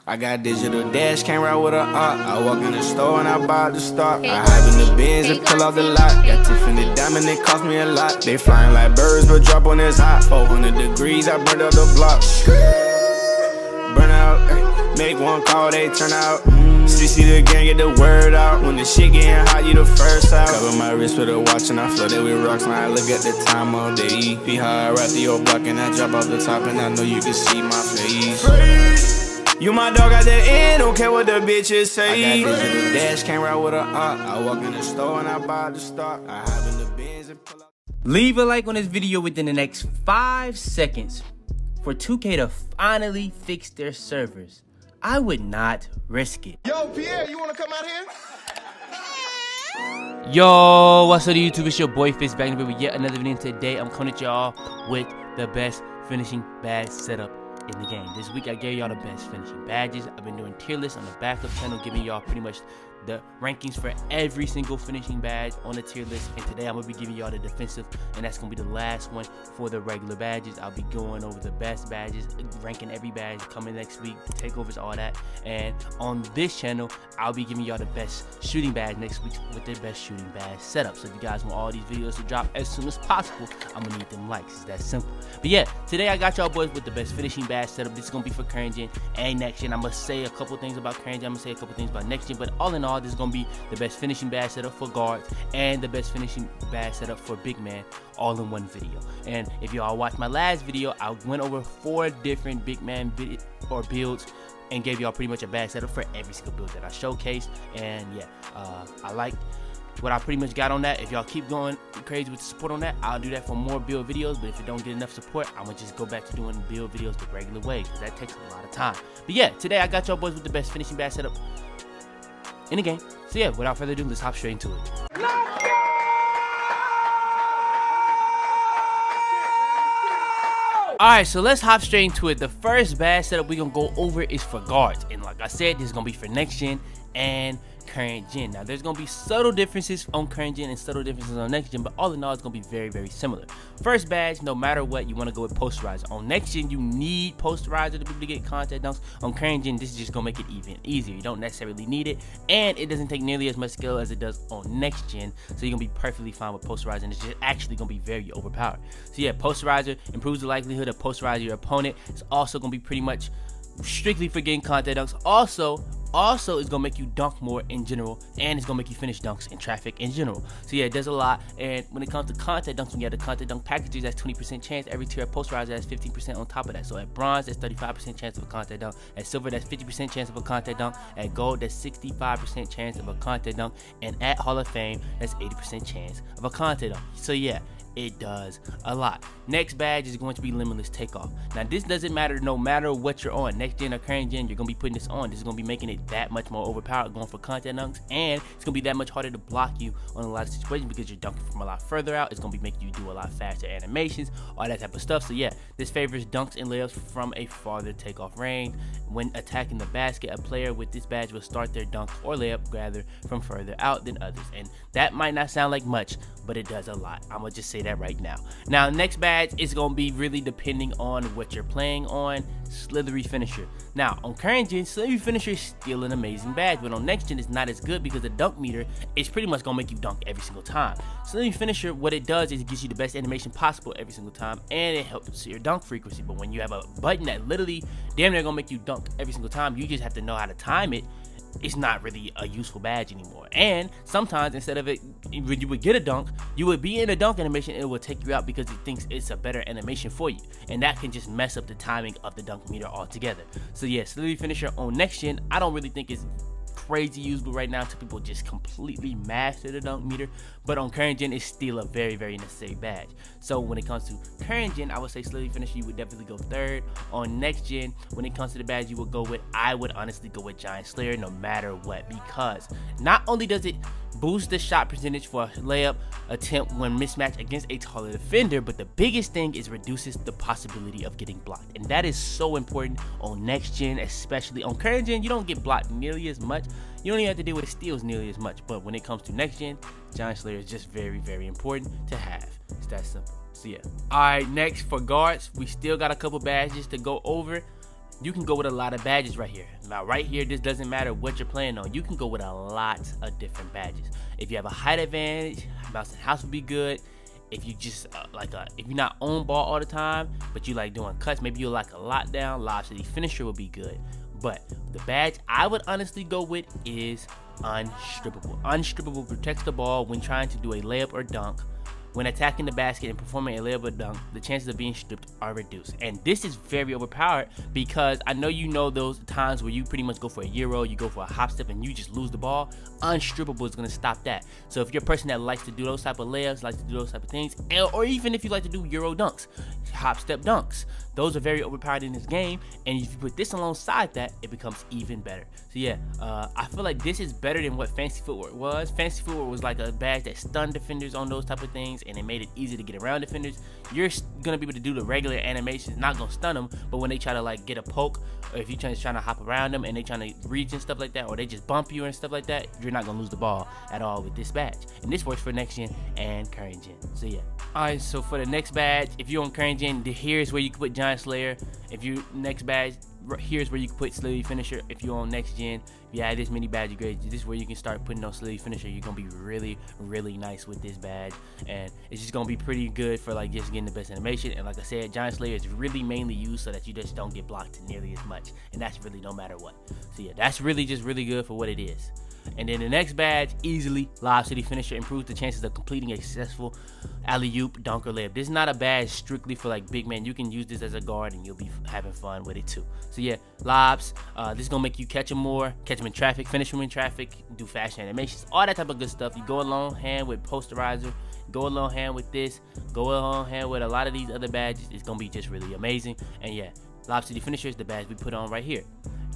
I got digital dash, can't ride with a op. I walk in the store and I buy the stock. I hide in the bins and pull out the lot. Got Tiffany diamond, it cost me a lot. They flying like birds, but drop on this hot. 400 degrees, I burned up the block. Burn out, make one call, they turn out. CC the gang, get the word out. When the shit getting hot, you the first out. Cover my wrist with a watch and I flooded with rocks. Now I look at the time all day. Be high, I rap through your block and I drop off the top. And I know you can see my face. You my dog at the end, don't care what the bitches say. I got digital dash, can't ride with a op. I walk in the store and I buy the stock. I hide in the bins and pull out. Leave a like on this video within the next 5 seconds for 2K to finally fix their servers. I would not risk it. Yo, Pierre, you wanna come out here? Yo, what's up YouTube? It's your boy Fitz back in the video with yet another video. Today I'm coming at y'all with the best finishing badge setup in the game. This week I gave y'all the best finishing badges. I've been doing tier lists on the backup channel, giving y'all pretty much the rankings for every single finishing badge on the tier list, and today I'm gonna be giving y'all the defensive, and that's gonna be the last one for the regular badges. I'll be going over the best badges, ranking every badge coming next week, takeovers, all that. And on this channel I'll be giving y'all the best shooting badge next week with the best shooting badge setup. So if you guys want all these videos to drop as soon as possible, I'm gonna need them likes. It's that simple. But yeah, today I got y'all boys with the best finishing badge setup. This is gonna be for current gen and next gen. I'm gonna say a couple things about current gen, I'm gonna say a couple things about next gen, but all in all, this is gonna be the best finishing badge setup for guards and the best finishing badge setup for big man, all in one video. And if y'all watched my last video, I went over 4 different big man builds and gave y'all pretty much a badge setup for every single build that I showcased. And yeah, I like what I pretty much got on that. If y'all keep going crazy with the support on that, I'll do that for more build videos. But if it don't get enough support, I'm gonna just go back to doing build videos the regular way, because that takes a lot of time. But yeah, today I got y'all boys with the best finishing badge setup in the game. So yeah, without further ado, let's hop straight into it. Alright, so let's hop straight into it. The first badge setup we're gonna go over is for guards, and like I said, this is gonna be for next gen and current gen. Now there's gonna be subtle differences on current gen and subtle differences on next gen, but all in all it's gonna be very, very similar. First badge, no matter what, you want to go with posterizer. On next gen you need posterizer to be able to get contact dunks. On current gen, this is just gonna make it even easier. You don't necessarily need it, and it doesn't take nearly as much skill as it does on next gen, so you're gonna be perfectly fine with posterizer, and it's just actually gonna be very overpowered. So yeah, posterizer improves the likelihood of posterizer your opponent. It's also gonna be pretty much strictly for getting contact dunks. Also it's gonna make you dunk more in general, and it's gonna make you finish dunks in traffic in general. So yeah, it does a lot. And when it comes to contact dunks, when you have the contact dunk packages, that's 20% chance. Every tier of posterizer has 15% on top of that. So at bronze, that's 35% chance of a contact dunk. At silver, that's 50% chance of a contact dunk. At gold, that's 65% chance of a contact dunk. And at Hall of Fame, that's 80% chance of a contact dunk. So yeah, it does a lot. Next badge is going to be limitless takeoff. Now this doesn't matter no matter what you're on, next gen or current gen, you're gonna be putting this on. This is gonna be making it that much more overpowered going for contact dunks, and it's gonna be that much harder to block you on a lot of situations because you're dunking from a lot further out. It's gonna be making you do a lot faster animations, all that type of stuff. So yeah, this favors dunks and layups from a farther takeoff range. When attacking the basket, a player with this badge will start their dunk or layup rather from further out than others, and that might not sound like much, but it does a lot. I'm gonna just say that right now. Now next badge is gonna be really depending on what you're playing on. Slithery finisher. Now on current gen, slithery finisher is still an amazing badge, but on next gen it's not as good because the dunk meter is pretty much gonna make you dunk every single time. Slithery finisher, what it does is it gives you the best animation possible every single time, and it helps your dunk frequency. But when you have a button that literally damn near gonna make you dunk every single time, you just have to know how to time it. It's not really a useful badge anymore. And sometimes instead of it, when you would get a dunk, you would be in a dunk animation and it will take you out because it thinks it's a better animation for you, and that can just mess up the timing of the dunk meter altogether. So yeah, slithery finisher on next gen, I don't really think it's crazy usable right now until people just completely master the dunk meter, but on current gen it's still a very, very necessary badge. So when it comes to current gen, I would say slithery finisher, you would definitely go third. On next gen, when it comes to the badge you would go with, I would honestly go with Giant Slayer no matter what, because not only does it boost the shot percentage for a layup attempt when mismatched against a taller defender, but the biggest thing is reduces the possibility of getting blocked, and that is so important on next gen. Especially on current gen, you don't get blocked nearly as much, you don't even have to deal with steals nearly as much, but when it comes to next gen, Giant Slayer is just very, very important to have. It's that simple. So yeah. Alright, next for guards, we still got a couple badges to go over. you can go with a lot of badges right here. Now right here, this doesn't matter what you're playing on. You can go with a lot of different badges. If you have a height advantage, mouse and house would be good. If you just if you're not on ball all the time, but you like doing cuts, maybe you like a lockdown, lob city finisher would be good. But the badge I would honestly go with is unstrippable. Unstrippable protects the ball when trying to do a layup or dunk. When attacking the basket and performing a layup or dunk, the chances of being stripped are reduced. And this is very overpowered because I know you know those times where you pretty much go for a Euro, you go for a hop step, and you just lose the ball. Unstrippable is going to stop that. So if you're a person that likes to do those type of layups, likes to do those type of things, or even if you like to do Euro dunks, hop step dunks, those are very overpowered in this game. And if you put this alongside that, it becomes even better. So yeah, I feel like this is better than what Fancy Footwork was. Fancy Footwork was like a badge that stunned defenders on those type of things, and it made it easy to get around defenders. You're gonna be able to do the regular animations, not gonna stun them, but when they try to like get a poke, or if you're trying to hop around them and they trying to reach and stuff like that, or they just bump you and stuff like that, you're not gonna lose the ball at all with this badge. And this works for next gen and current gen. So yeah. Alright, so for the next badge, if you're on current gen, here's where you can put Giant Slayer. If you next badge, here's where you can put Slowly Finisher. If you're on next gen, if you add this many badge grades, this is where you can start putting on Slowly Finisher. You're gonna be really nice with this badge, and it's just gonna be pretty good for like just getting the best animation. And like I said, Giant Slayer is really mainly used so that you just don't get blocked nearly as much, and that's really no matter what. So yeah, that's really just really good for what it is. And then the next badge, easily Lob City Finisher, improves the chances of completing a successful alley-oop, dunk, or layup. This is not a badge strictly for like big man. You can use this as a guard and you'll be having fun with it too. So yeah, lobs, this is gonna make you catch them more, catch them in traffic, finish them in traffic, do fast animations, all that type of good stuff. You go along hand with Posterizer, go along hand with this, go along hand with a lot of these other badges. It's gonna be just really amazing. And yeah, Lob City Finisher is the badge we put on right here.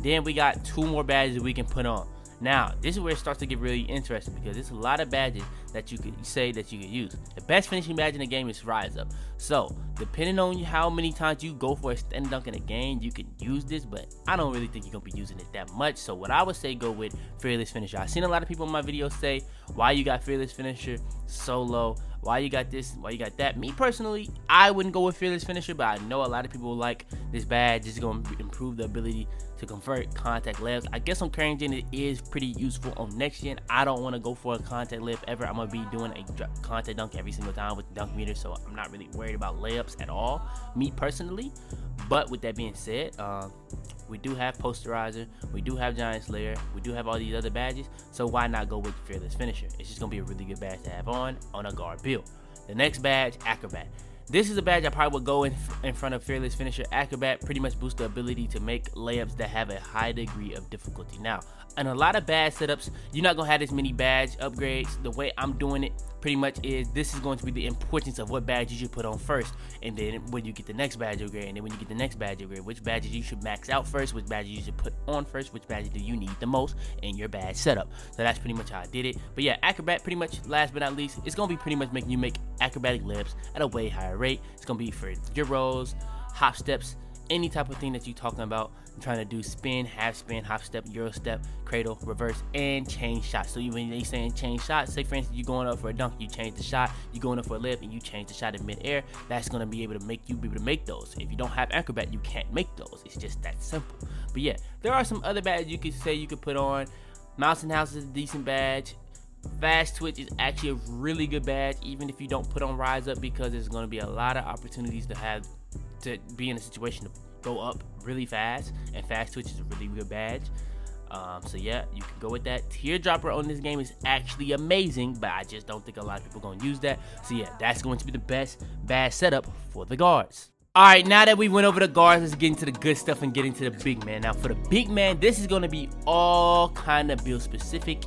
Then we got 2 more badges that we can put on. Now, this is where it starts to get really interesting because there's a lot of badges that you could say that you could use. The best finishing badge in the game is Rise Up. So, depending on how many times you go for a stand dunk in a game, you can use this, but I don't really think you're going to be using it that much. So, what I would say, go with Fearless Finisher. I've seen a lot of people in my videos say, why you got Fearless Finisher so low? Why you got this? Why you got that? Me personally, I wouldn't go with Fearless Finisher, but I know a lot of people like this badge. It's going to improve the ability to convert contact layups. I guess on current gen it is pretty useful. On next gen, I don't want to go for a contact layup ever. I'm going to be doing a contact dunk every single time with the dunk meter, so I'm not really worried about layups at all, me personally. But with that being said, we do have Posterizer, we do have Giant Slayer, we do have all these other badges, so why not go with Fearless Finisher? It's just going to be a really good badge to have on a guard build. The next badge, Acrobat. This is a badge I probably would go in front of Fearless Finisher. Acrobat pretty much boosts the ability to make layups that have a high degree of difficulty. Now, in a lot of badge setups, you're not going to have this many badge upgrades. The way I'm doing it pretty much is this is going to be the importance of what badge you should put on first. And then when you get the next badge upgrade, and then when you get the next badge upgrade, which badges you should max out first, which badges you should put on first, which badges do you need the most in your badge setup. So that's pretty much how I did it. But yeah, Acrobat pretty much, last but not least, it's going to be pretty much making you make acrobatic layups at a way higher rate. It's going to be for Euros, hop steps, any type of thing that you're talking about. I'm trying to do spin, hop step, Euro step, cradle, reverse, and change shots. So even they saying change shots, say for instance you're going up for a dunk, you change the shot, you're going up for a layup and you change the shot in midair. That's gonna be able to make you be able to make those. If you don't have Acrobat, you can't make those. It's just that simple. But yeah, there are some other badges you could say you could put on. Mouse and House is a decent badge. Fast Twitch is actually a really good badge, even if you don't put on Rise Up, because there's going to be a lot of opportunities to be in a situation to go up really fast, and Fast Twitch is a really good badge. So yeah, you can go with that. Teardropper on this game is actually amazing, but I just don't think a lot of people are going to use that. So yeah, that's going to be the best badge setup for the guards. Alright, now that we went over the guards, let's get into the good stuff and get into the big man. Now for the big man, this is going to be all kind of build specific,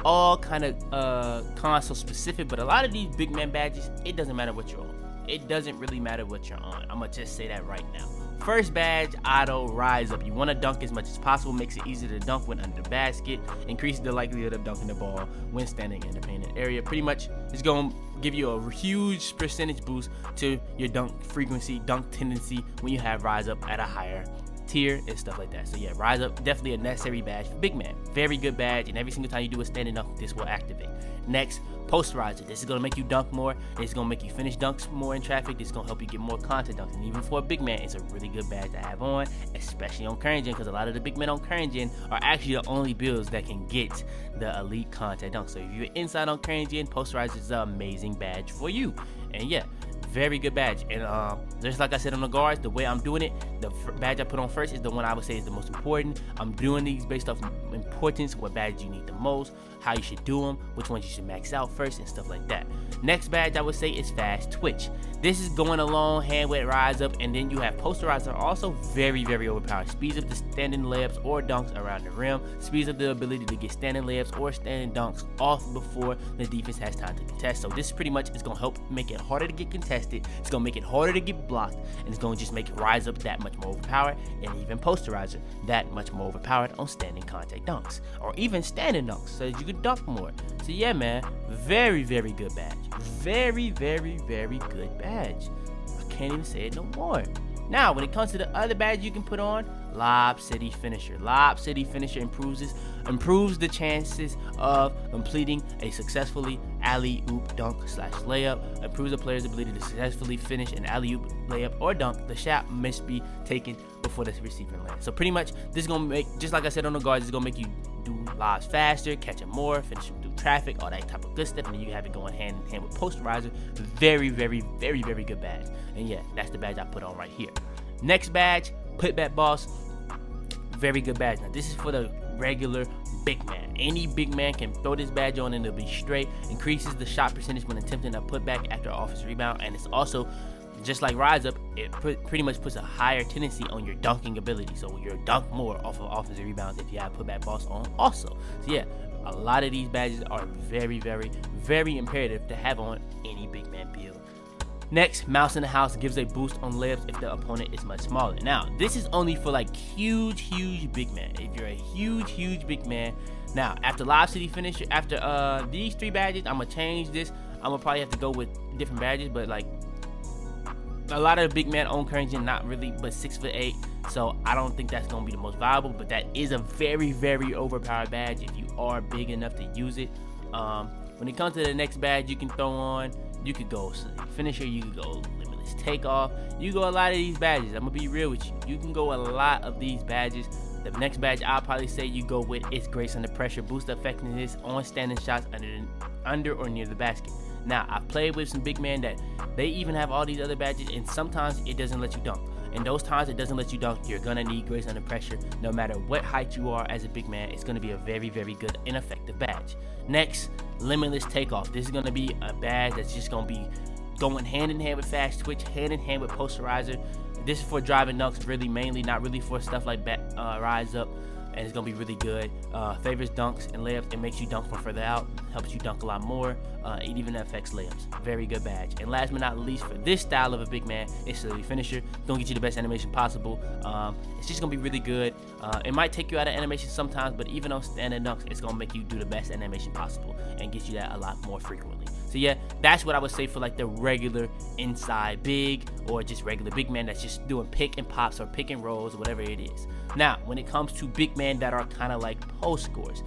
all kind of console specific, but a lot of these big man badges, it doesn't matter what you're on. It doesn't really matter what you're on. I'm gonna just say that right now. First badge, auto Rise Up. You want to dunk as much as possible, makes it easier to dunk when under the basket, increases the likelihood of dunking the ball when standing in the painted area. Pretty much, it's going to give you a huge percentage boost to your dunk frequency, dunk tendency when you have Rise Up at a higher tier and stuff like that. So yeah, Rise Up, definitely a necessary badge for big man. Very good badge, and every single time you do a standing dunk, this will activate. Next, Posterizer. This is going to make you dunk more. It's going to make you finish dunks more in traffic. This is going to help you get more contact dunks. And even for a big man, it's a really good badge to have on, especially on current gen, because a lot of the big men on current gen are actually the only builds that can get the elite contact dunks. So if you're inside on current gen, Posterizer is an amazing badge for you. And yeah, very good badge. And just like I said on the guards, the way I'm doing it, the badge I put on first is the one I would say is the most important. I'm doing these based off importance, what badge you need the most, how you should do them, which ones you should max out first, and stuff like that. Next badge I would say is Fast Twitch. This is going along hand with Rise Up, and then you have Posterizer, also very, very overpowered. Speeds up the standing layups or dunks around the rim, speeds up the ability to get standing layups or standing dunks off before the defense has time to contest. So this pretty much is going to help make it harder to get contested, it's going to make it harder to get blocked, and it's going to just make Rise Up that much more overpowered, and even Posterizer that much more overpowered on standing contact dunks, or even standing dunks, so that you can dunk more. So yeah, man, very, very good badge. Very, very, very good badge. I can't even say it no more. Now, when it comes to the other badge you can put on, Lob City Finisher. Lob City Finisher improves the chances of completing a successfully alley-oop dunk / layup, improves a player's ability to successfully finish an alley-oop, layup, or dunk. The shot must be taken before the receiver lands. So pretty much, this is going to make, just like I said on the guards, it's going to make you do lobs faster, catch them more, finish them through traffic, all that type of good stuff, and then you have it going hand in hand with Posterizer. Very, very, very, very good badge. And yeah, that's the badge I put on right here. Next badge, Putback Boss. Very good badge. Now this is for the regular big man. Any big man can throw this badge on and it'll be straight. Increases the shot percentage when attempting a putback after offensive rebound, and it's also, just like Rise Up, it pretty much puts a higher tendency on your dunking ability. So you'll dunk more off of offensive rebounds if you have Putback Boss on also. So yeah, a lot of these badges are very, very, very imperative to have on any big man build. Next, Mouse in the House gives a boost on layups if the opponent is much smaller. Now, this is only for like huge big man. If you're a huge big man. Now, after Lob City Finisher, after these 3 badges, I'm gonna change this. I'm gonna probably have to go with different badges, but like a lot of the big man on current gen, not really, but 6'8". So I don't think that's gonna be the most viable, but that is a very, very overpowered badge if you are big enough to use it. When it comes to the next badge you can throw on, you could go Finisher, you could go Limitless Takeoff, you go a lot of these badges. I'm gonna be real with you, you can go a lot of these badges. The next badge I'll probably say you go with is Grace Under Pressure. Boost effectiveness on standing shots under or near the basket. Now, I've played with some big men that they even have all these other badges, and sometimes it doesn't let you dunk. And those times it doesn't let you dunk, you're gonna need Grace Under Pressure. No matter what height you are as a big man, it's gonna be a very, very good and effective badge. Next, Limitless Takeoff. This is gonna be a badge that's just gonna be going hand in hand with Fast Twitch, hand in hand with Posterizer. This is for driving dunks, really mainly, not really for stuff like Rise Up. And it's gonna be really good. Favors dunks and layups. It makes you dunk from further out, helps you dunk a lot more. It even affects layups. Very good badge. And last but not least, for this style of a big man, it's the Finisher. Gonna get you the best animation possible. It's just gonna be really good. It might take you out of animation sometimes, but even on standing dunks, it's gonna make you do the best animation possible and get you that a lot more frequently. So yeah, that's what I would say for like the regular inside big, or just regular big man that's just doing pick and pops or pick and rolls, or whatever it is. Now, when it comes to big men that are kind of like post scores,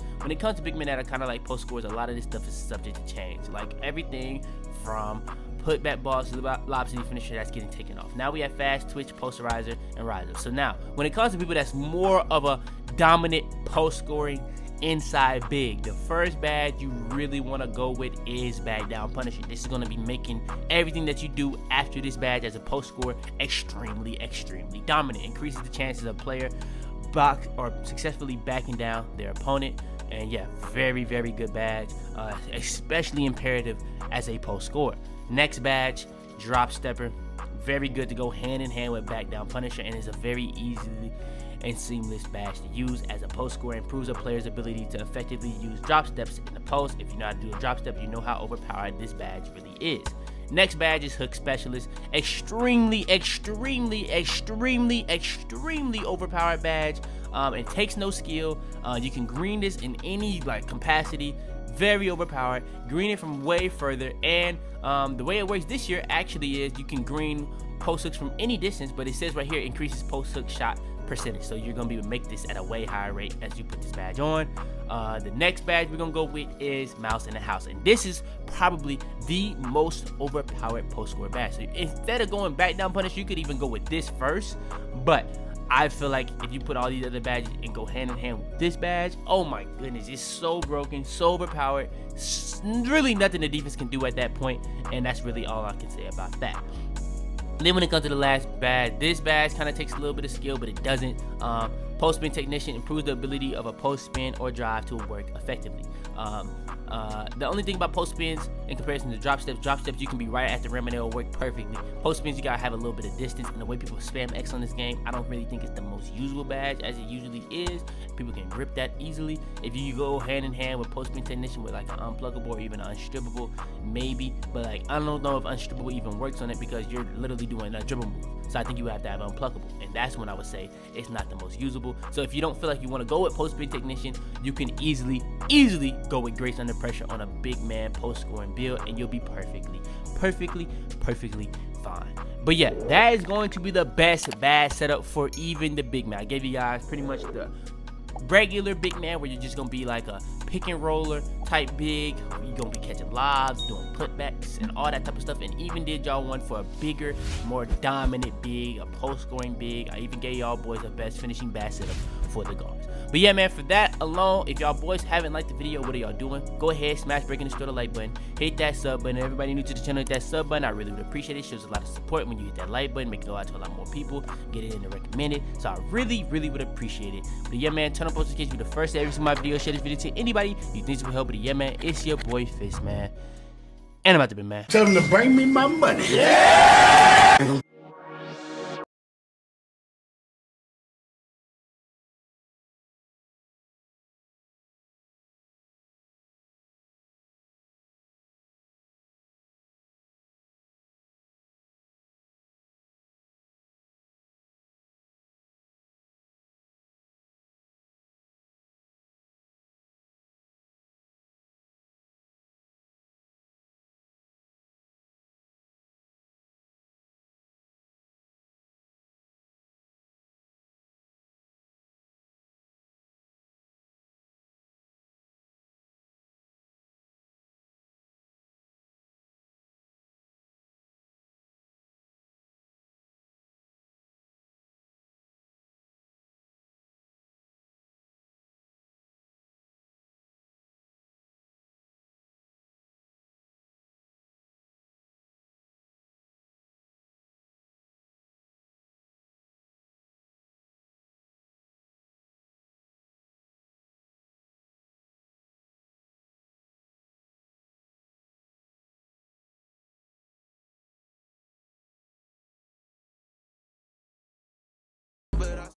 a lot of this stuff is subject to change. Like everything from Putback Boss to the Lob City Finisher, that's getting taken off. Now we have Fast Twitch, Posterizer, and Rise Up. So now, when it comes to people that's more of a dominant post scoring inside big, the first badge you really want to go with is Back Down Punisher. This is going to be making everything that you do after this badge as a post scorer extremely dominant. Increases the chances of player box or successfully backing down their opponent. And yeah, very, very good badge, especially imperative as a post scorer. Next badge, Drop Stepper. Very good to go hand in hand with Back Down Punisher, and it's a very easy and seamless badge to use as a post scorer. Improves a player's ability to effectively use drop steps in the post. If you know how to do a drop step, you know how overpowered this badge really is. Next badge is Hook Specialist. Extremely overpowered badge. It takes no skill. You can green this in any like capacity. Very overpowered. Green it from way further, and the way it works this year actually is you can green post hooks from any distance, but it says right here increases post hook shot percentage. So you're gonna be able to make this at a way higher rate as you put this badge on. The next badge we're gonna go with is Mouse in the House, and this is probably the most overpowered post score badge. So instead of going back down punish, you could even go with this first, but I feel like if you put all these other badges and go hand in hand with this badge, oh my goodness, it's so broken, so overpowered. Really nothing the defense can do at that point, and that's really all I can say about that. Then when it comes to the last badge, this badge kind of takes a little bit of skill, but it doesn't. Post spin technician improves the ability of a post spin or drive to work effectively. The only thing about post spins in comparison to drop steps, you can be right at the rim and it'll work perfectly. Post spins, you gotta have a little bit of distance, and the way people spam X on this game, I don't really think it's the most usable badge as it usually is. People can grip that easily. If you go hand in hand with post spin technician with like an unpluggable or even unstrippable, maybe, but like I don't know if unstrippable even works on it because you're literally doing a dribble move. So I think you have to have unpluggable, and that's when I would say it's not the most usable. So if you don't feel like you want to go with post spin technician, you can easily go with Grace Under Pressure on a big man post scoring build, and you'll be perfectly fine. But yeah, that is going to be the best badge setup for even the big man. I gave you guys pretty much the regular big man where you're just gonna be like a pick and roller type big. You're gonna be catching lobs, doing putbacks, and all that type of stuff. And even did y'all one for a bigger, more dominant big, a post scoring big. I even gave y'all boys a best finishing badge setup for the guards. But yeah, man, for that alone, if y'all boys haven't liked the video, what are y'all doing? Go ahead, smash breaking the like button, hit that sub button. Everybody new to the channel, hit that sub button. I really would appreciate it. It shows a lot of support when you hit that like button, make it go out to a lot more people, get it in the recommended. So I really would appreciate it. But yeah, man, turn on notifications, be the first to every single my video. Share this video to anybody you think will help. But yeah, man, it's your boy Fitz, man, and I'm about to be man. Tell them to bring me my money. Yeah.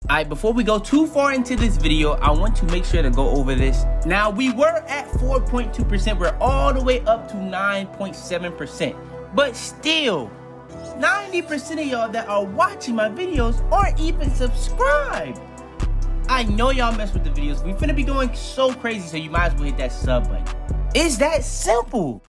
Alright, before we go too far into this video, I want to make sure to go over this. Now, we were at 4.2%. We're all the way up to 9.7%. But still, 90% of y'all that are watching my videos aren't even subscribed. I know y'all mess with the videos. We finna be going so crazy, so you might as well hit that sub button. It's that simple.